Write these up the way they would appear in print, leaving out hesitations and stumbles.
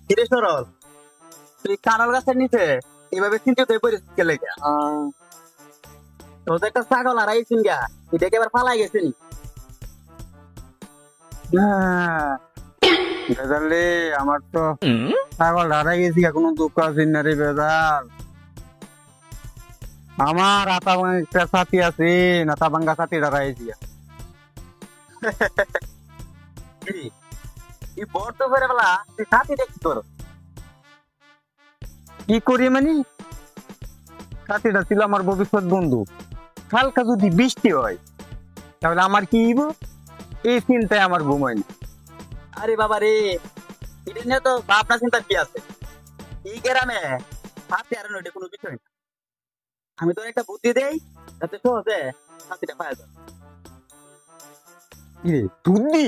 কিরে সরল, তুই কাঁঠাল গাছের নিচে এভাবে চিন্তিত হয়ে পড়িস কে লেগে? তোর তো একটা ছাগল হারাইছিস গা, এটাকে এবার ফালাই গেছে নি? বেজালে আমার তো ছাগল হারাই গেছি, কোনো দুঃখ আছে না রে বেজাল। আমার আতা ভাঙা একটা সাথী আছে, আতা ভাঙ্গা সাথী হারাইছি। এই বর তো ফেরে বেলা তুই সাথীটা কি কর? কি করি মানে, সাথীটা ছিল আমার ভবিষ্যৎ বন্ধু। হালকা যদি বৃষ্টি হয় তাহলে আমার কি হইব, এই চিন্তায় আমার ঘুম হয় না। আরে বাবা রে, এটা নিয়ে তো ভাবনা চিন্তা কি আছে? এই গ্রামে সাথী হারানো এটা কোনো বিষয় না। আমি তোর একটা বুদ্ধি দেই, যাতে সহজে সাথীটা পাওয়া যায়। কি রে বুদ্ধি?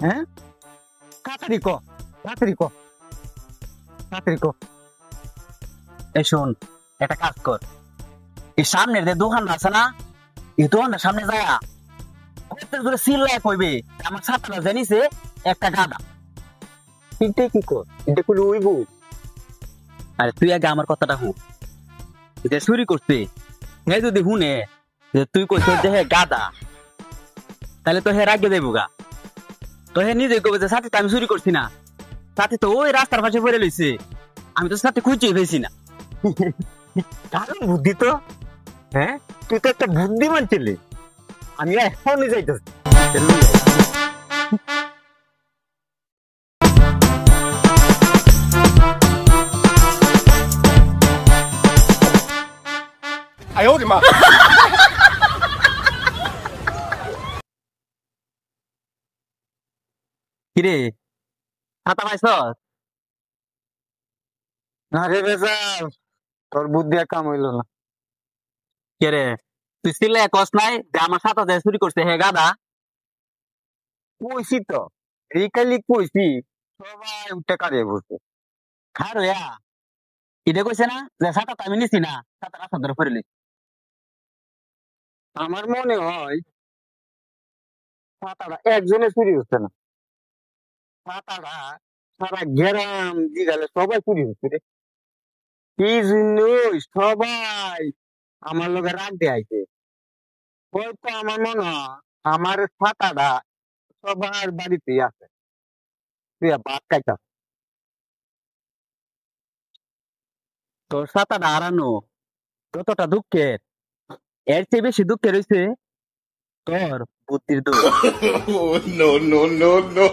হ্যাঁ, তাড়াতাড়ি ক, তাড়াতাড়ি ক, তাড়াতাড়ি ক। এই শোন, একটা কাজ কর, এই সামনের যে দোকানটা আছে না, এই দোকানটার সামনে যায় কত জোরে চিল্লায় কইবে আমার ছাত্ররা জানিছে একটা গাদা। এটা কি কর, এটা করে উইব? আরে তুই আগে আমার কথাটা হুন, যে চুরি করছে হে যদি হুনে যে তুই কইছ যে হে গাদা, তাহলে তো হে রাগে দেবো গা। তো হে নিজে কবে যে সাথে আমি চুরি করছি না, সাথে তো ওই রাস্তার পাশে পড়ে লইছে, আমি তো সাথে খুঁজে পেয়েছি না। দারুণ বুদ্ধি তো। হ্যাঁ, তুই তো একটা বুদ্ধিমান ছেলে। আমি এখনই যাইতেছি। কিরে ছাতা পাইছ? না রে বেজাল, তোর বুদ্ধি আর কাম হইল না। কে রে, তুই চিল্লায় কস নাই যে আমার ছাতা যে চুরি করছে হে গাদা? কইছি তো, রিকালি কইছি, সবাই উঠে কারিয়ে বসে। খার হইয়া এটা কইছে না যে ছাতা তো আমি নিছি না, ছাতা রাস্তা ধরে পড়ে লইছি। আমার মনে হয় পাতাটা একজনে চুরি হচ্ছে না, পাতাটা সারা গ্রাম দিঘালে সবাই চুরি হচ্ছে রে। এই জন্যই সবাই আমার লগে রাগ দিয়ে আইছে। হয়তো আমার মনে হয় আমার ছাতাটা সবার বাড়িতেই আছে, তুই ভাত খাইতা। তোর ছাতাটা হারানো যতটা দুঃখের, এর চেয়ে বেশি দুঃখের হইছে তোর বুদ্ধির দোষ। Oh, no, no, no, no.